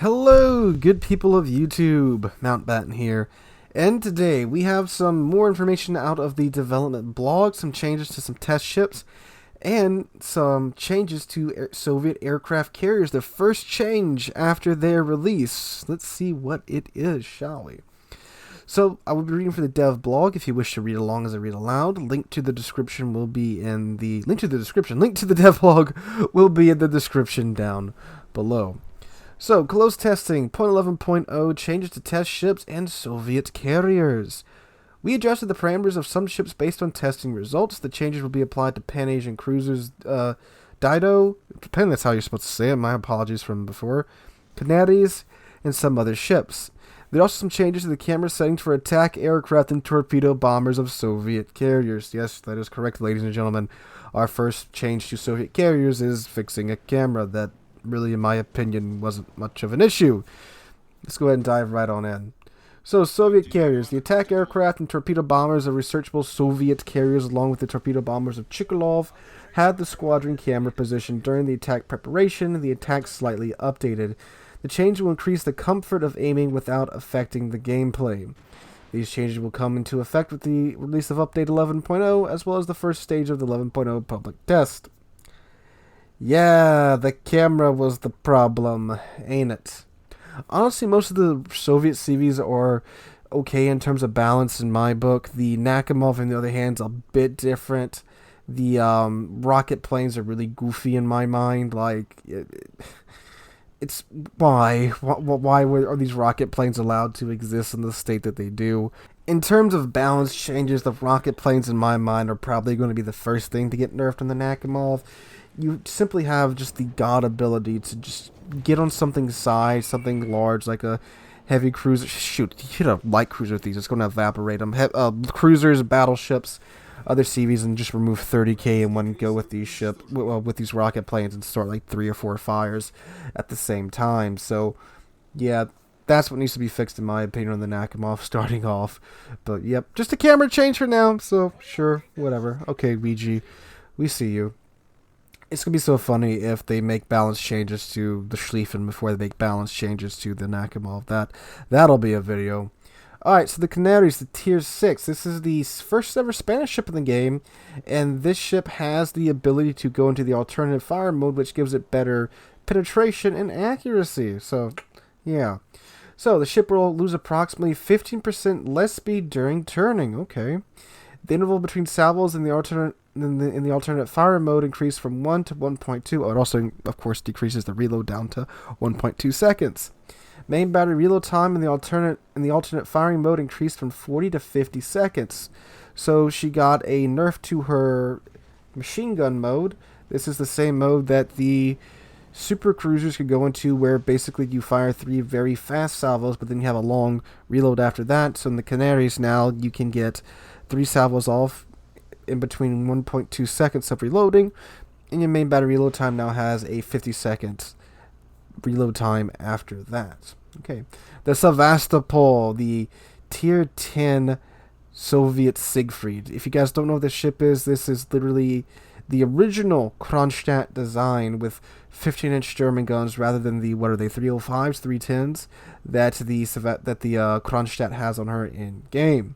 Hello, good people of YouTube. Mountbatten here. And today we have some more information out of the development blog, some changes to some test ships, and some changes to Soviet aircraft carriers. The first change after their release. Let's see what it is, shall we? So I will be reading from the dev blog. If you wish to read along as I read aloud, link to the description will be in the link to the dev blog will be in the description down below. So, closed testing, 0.11.0 changes to test ships and Soviet carriers. We adjusted the parameters of some ships based on testing results. The changes will be applied to Pan-Asian cruisers, Dido, depending that's how you're supposed to say it, my apologies from before, Canaries, and some other ships. There are also some changes to the camera settings for attack aircraft and torpedo bombers of Soviet carriers. Yes, that is correct, ladies and gentlemen. Our first change to Soviet carriers is fixing a camera that really, in my opinion, wasn't much of an issue. Let's go ahead and dive right on in. So, Soviet carriers. The attack aircraft and torpedo bombers of researchable Soviet carriers, along with the torpedo bombers of Chikhalov, had the squadron camera position during the attack preparation. The attack slightly updated. The change will increase the comfort of aiming without affecting the gameplay. These changes will come into effect with the release of Update 11.0, as well as the first stage of the 11.0 public test. Yeah, the camera was the problem, ain't it? Honestly, most of the Soviet CVs are okay in terms of balance in my book. The Nakhimov, on the other hand, is a bit different. The rocket planes are really goofy in my mind. Like, it's why are these rocket planes allowed to exist in the state that they do? In terms of balance changes, the rocket planes in my mind are probably going to be the first thing to get nerfed on the Nakhimov. You simply have just the god ability to just get on something size, something large, like a heavy cruiser. Shoot, you hit a light cruiser with these, it's going to evaporate them. Cruisers, battleships, other CVs, and just remove 30k in one go with these with these rocket planes and start like 3 or 4 fires at the same time. So, yeah, that's what needs to be fixed in my opinion on the Nakhimov starting off. But yep, just a camera change for now. So sure, whatever. Okay, Ouija, we see you. It's going to be so funny if they make balance changes to the Schlieffen before they make balance changes to the Nakhimov. That'll be a video. Alright, so the Canaries, the Tier 6. This is the first ever Spanish ship in the game, and this ship has the ability to go into the alternative fire mode, which gives it better penetration and accuracy. So, yeah. So, the ship will lose approximately 15% less speed during turning. Okay. The interval between salvos in the alternate fire mode increased from 1 to 1.2. Oh, it also, of course, decreases the reload down to 1.2 seconds. Main battery reload time in the alternate firing mode increased from 40 to 50 seconds. So she got a nerf to her machine gun mode. This is the same mode that the super cruisers could go into, where basically you fire 3 very fast salvos, but then you have a long reload after that. So in the Canaries now, you can get 3 salvos off in between 1.2 seconds of reloading, and your main battery reload time now has a 50 seconds reload time after that. Okay, the Sevastopol, the Tier 10 Soviet Siegfried. If you guys don't know what this ship is, this is literally the original Kronstadt design with 15-inch German guns rather than the, what are they, 305s, 310s that the Kronstadt has on her in game.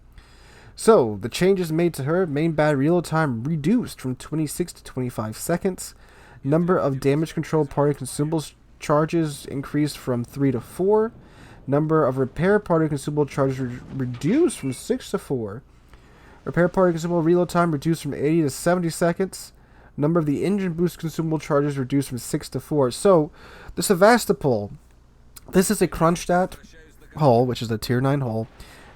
So, the changes made to her: main battery reload time reduced from 26 to 25 seconds. Number of damage control party consumables charges increased from 3 to 4. Number of repair party consumable charges reduced from 6 to 4. Repair party consumable reload time reduced from 80 to 70 seconds. Number of the engine boost consumable charges reduced from 6 to 4. So, the Sevastopol, this is a Kronstadt hull, which is a Tier 9 hull,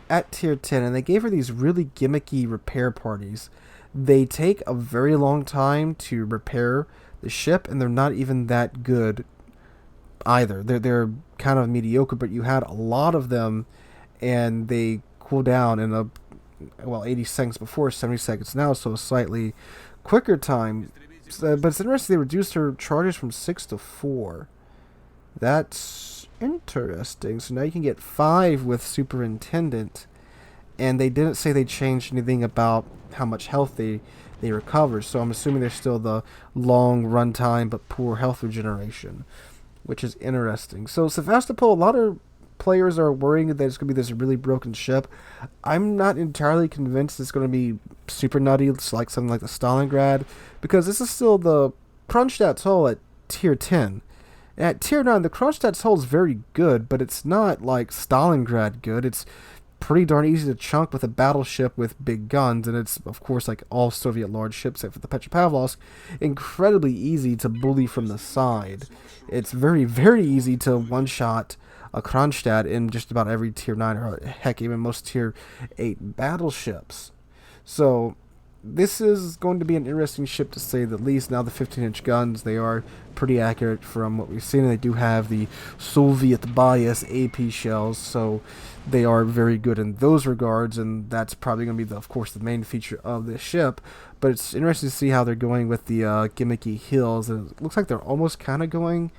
at Tier 10, and they gave her these really gimmicky repair parties. They take a very long time to repair the ship, and they're not even that good either. They're kind of mediocre, but you had a lot of them, and they cool down in 80 seconds before, 70 seconds now, so a slightly quicker time. But it's interesting, they reduced her charges from 6 to 4. That's interesting. So now you can get 5 with Superintendent, and they didn't say they changed anything about how much health they recover, so I'm assuming there's still the long runtime but poor health regeneration. which is interesting. So Sevastopol, a lot of players are worrying that it's going to be this really broken ship. I'm not entirely convinced it's going to be super nutty. It's like something like the Stalingrad, because this is still the Kronstadt hull at tier 10. At tier 9, the Kronstadt hull is very good, but it's not like Stalingrad good. It's pretty darn easy to chunk with a battleship with big guns, and it's, of course, like all Soviet large ships, except for the Petropavlovsk, incredibly easy to bully from the side. It's very, very easy to one-shot a Kronstadt in just about every tier 9, or heck, even most tier 8 battleships. So this is going to be an interesting ship to say the least. Now the 15-inch guns, they are pretty accurate from what we've seen, and they do have the Soviet bias AP shells, so they are very good in those regards, and that's probably going to be, of course, the main feature of this ship. But it's interesting to see how they're going with the gimmicky hills, and it looks like they're almost kind of going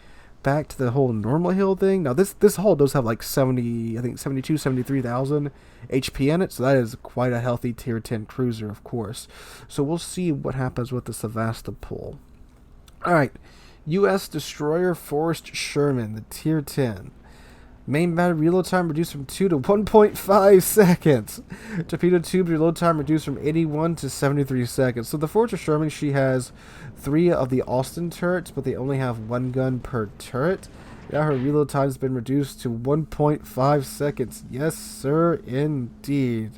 back to the whole normal hill thing. Now this hull does have like 73,000 HP in it, so that is quite a healthy tier 10 cruiser, of course. So we'll see what happens with the Sevastopol. Alright, US Destroyer Sherman, the tier 10. Main battery reload time reduced from 2 to 1.5 seconds. Torpedo tube reload time reduced from 81 to 73 seconds. So the Fortress Sherman, she has 3 of the Austin turrets, but they only have 1 gun per turret. Now her reload time has been reduced to 1.5 seconds. Yes, sir, indeed.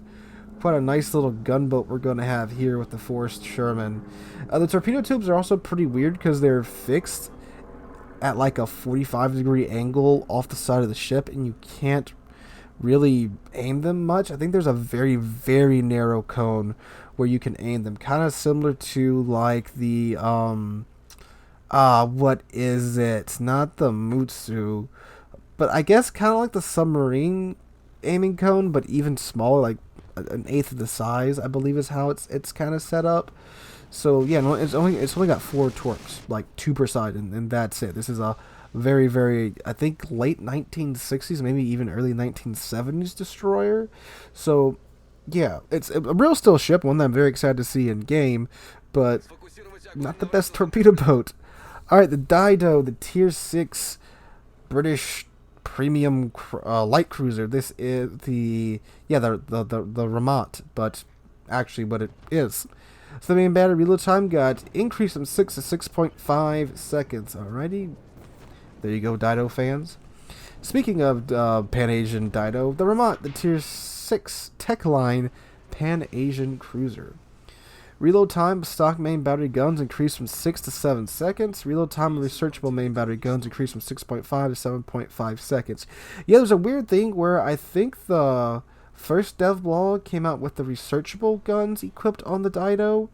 Quite a nice little gunboat we're going to have here with the Fortress Sherman. The torpedo tubes are also pretty weird because they're fixed at like a 45-degree angle off the side of the ship, and you can't really aim them much. I think there's a very, very narrow cone where you can aim them, kind of similar to like the what is it? Not the Mutsu, but I guess kind of like the submarine aiming cone, but even smaller, like an eighth of the size, I believe is how it's kind of set up. So yeah, no, it's only got 4 torques, like 2 per side, and that's it. This is a very, very, I think, late 1960s, maybe even early 1970s destroyer. So yeah, it's a real still ship, one that I'm very excited to see in game, but not the best torpedo boat. All right, the Dido, the tier 6 British premium light cruiser. This is the Vermont, but actually what it is. So the main battery reload time got increased from 6 to 6.5 seconds. Alrighty. There you go, Dido fans. Speaking of Pan-Asian Dido, the Vermont, the tier 6 tech line Pan-Asian cruiser. Reload time of stock main battery guns increased from 6 to 7 seconds. Reload time of researchable main battery guns increased from 6.5 to 7.5 seconds. Yeah, there's a weird thing where I think the first dev blog came out with the researchable guns equipped on the Dido.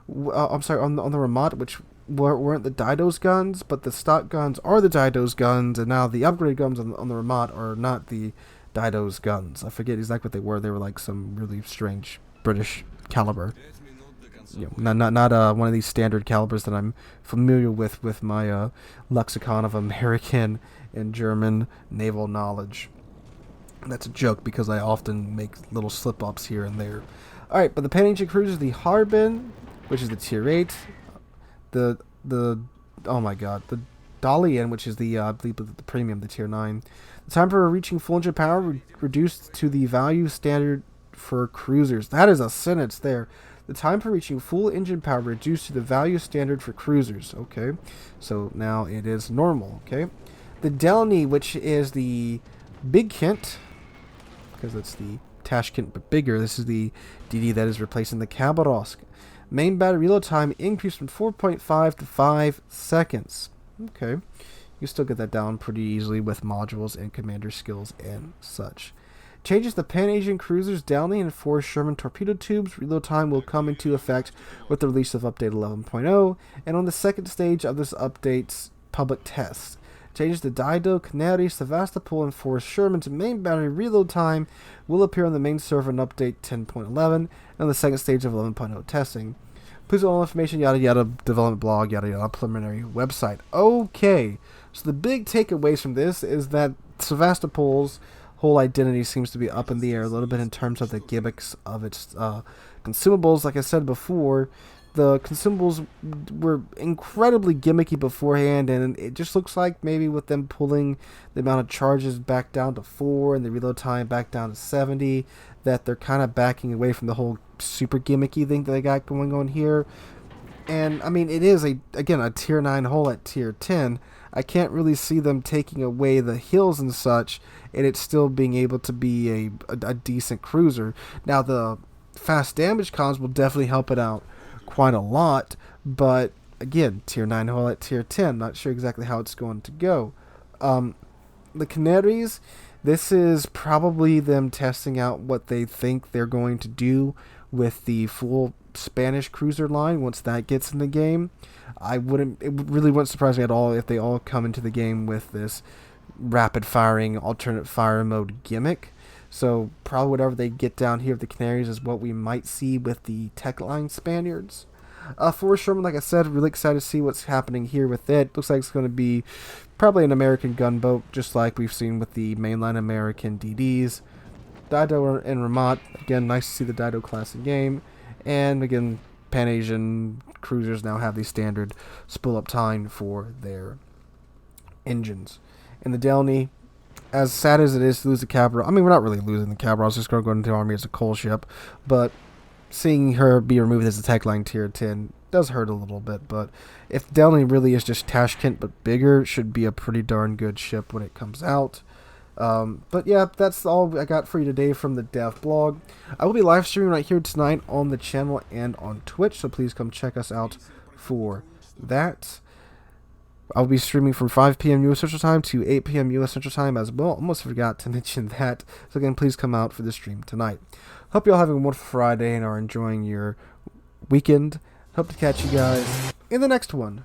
I'm sorry, on the Vermont, which weren't the Dido's guns, but the stock guns are the Dido's guns, and now the upgrade guns on the Vermont are not the Dido's guns. I forget exactly what they were. They were like some really strange British caliber. You know, not one of these standard calibers that I'm familiar with my lexicon of American and German naval knowledge. That's a joke because I often make little slip-ups here and there. Alright, but the Pan-Asian cruiser, the Harbin, which is the tier 8, the oh my god, the Dalian, which is the I believe the premium, the tier 9. The time for reaching full engine power reduced to the value standard for cruisers. That is a sentence there. The time for reaching full engine power reduced to the value standard for cruisers. Okay, so now it is normal. Okay, the Delny, which is the Big Kent, because it's the Tashkent but bigger. This is the DD that is replacing the Khabarovsk. Main battery reload time increased from 4.5 to 5 seconds. Okay, you still get that down pretty easily with modules and commander skills and such. Changes the Pan-Asian cruisers Downey and 4 Sherman torpedo tubes. Reload time will come into effect with the release of update 11.0 and on the second stage of this update's public test. Changes to Dido, Canary, Sevastopol, and 4 Sherman's main battery reload time will appear on the main server in update 10.11 and on the second stage of 11.0 testing. Please all information, yada yada, development blog, yada yada, preliminary website. Okay, so the big takeaways from this is that Sevastopol's whole identity seems to be up in the air a little bit in terms of the gimmicks of its consumables. Like I said before, the consumables were incredibly gimmicky beforehand, and it just looks like maybe with them pulling the amount of charges back down to 4 and the reload time back down to 70, that they're kind of backing away from the whole super gimmicky thing that they got going on here. And I mean, it is again a tier 9 hull at tier 10. I can't really see them taking away the hills and such, and it still being able to be a decent cruiser. Now the fast damage cons will definitely help it out quite a lot, but again, tier 9 hull at tier 10. Not sure exactly how it's going to go. The Canaries, this is probably them testing out what they think they're going to do with the full Spanish cruiser line once that gets in the game. It really wouldn't surprise me at all if they all come into the game with this rapid firing alternate fire mode gimmick. So probably whatever they get down here with the Canaries is what we might see with the tech line Spaniards. For Sherman, like I said, really excited to see what's happening here with it. Looks like it's going to be probably an American gunboat, just like we've seen with the mainline American DDs. Dido and Vermont, again, nice to see the Dido class in game. And again, Pan-Asian cruisers now have the standard spool-up time for their engines. In the Delny, as sad as it is to lose the Cabral, I mean, we're not really losing the Cabral, it's just going to go into the Army as a coal ship, but seeing her be removed as a tech line tier 10 does hurt a little bit. But if Delny really is just Tashkent but bigger, should be a pretty darn good ship when it comes out. But yeah, that's all I got for you today from the dev blog. I will be live streaming right here tonight on the channel and on Twitch, so please come check us out for that. I'll be streaming from 5 p.m. U.S. Central Time to 8 p.m. U.S. Central Time as well. Almost forgot to mention that. So again, please come out for the stream tonight. Hope you all having a wonderful Friday and are enjoying your weekend. Hope to catch you guys in the next one.